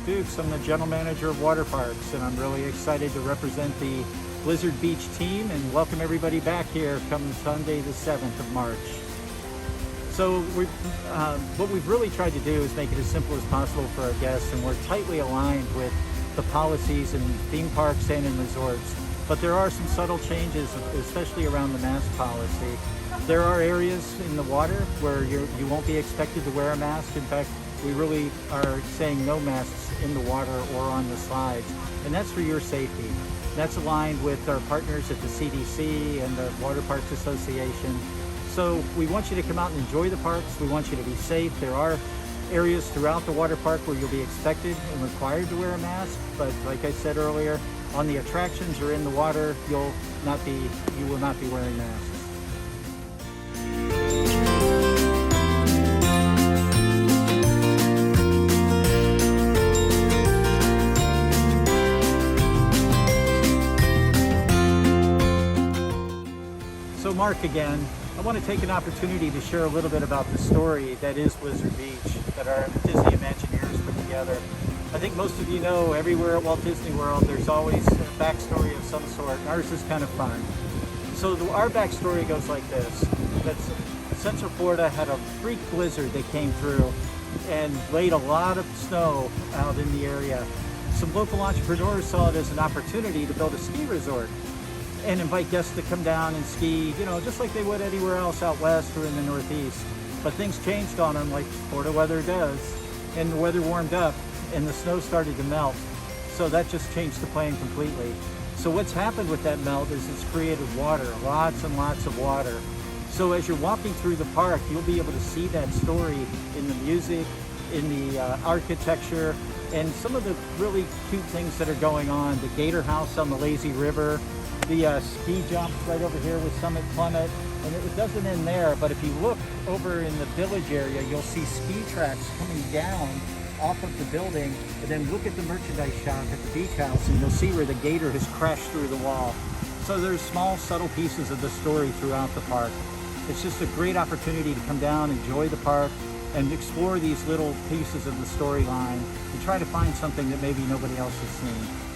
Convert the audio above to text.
Dukes. I'm the general manager of Water Parks, and I'm really excited to represent the Blizzard Beach team and welcome everybody back here come Sunday the 7th of March. So what we've really tried to do is make it as simple as possible for our guests, and we're tightly aligned with the policies in theme parks and in resorts. But there are some subtle changes, especially around the mask policy. There are areas in the water where you won't be expected to wear a mask. In fact, we really are saying no masks in the water or on the slides, and that's for your safety. That's aligned with our partners at the CDC and the Water Parks Association. So we want you to come out and enjoy the parks. We want you to be safe. There are areas throughout the water park where you'll be expected and required to wear a mask, but like I said earlier, on the attractions or in the water, you will not be wearing masks. So Mark again, I want to take an opportunity to share a little bit about the story that is Blizzard Beach, that our Disney Imagineers put together. I think most of you know everywhere at Walt Disney World there's always a backstory of some sort, and ours is kind of fun. So our backstory goes like this. That Central Florida had a freak blizzard that came through and laid a lot of snow out in the area. Some local entrepreneurs saw it as an opportunity to build a ski resort and invite guests to come down and ski, you know, just like they would anywhere else out west or in the Northeast. But things changed on them like Florida weather does, and the weather warmed up and the snow started to melt. So that just changed the plan completely. So what's happened with that melt is it's created water, lots and lots of water. So as you're walking through the park, you'll be able to see that story in the music, in the architecture, and some of the really cute things that are going on. The Gator House on the lazy river, the ski jump right over here with Summit Plummet, and it doesn't end there, but if you look over in the village area, you'll see ski tracks coming down off of the building, and then look at the merchandise shop at the beach house and you'll see where the gator has crashed through the wall. So there's small subtle pieces of the story throughout the park. It's just a great opportunity to come down, enjoy the park, and explore these little pieces of the storyline and try to find something that maybe nobody else has seen.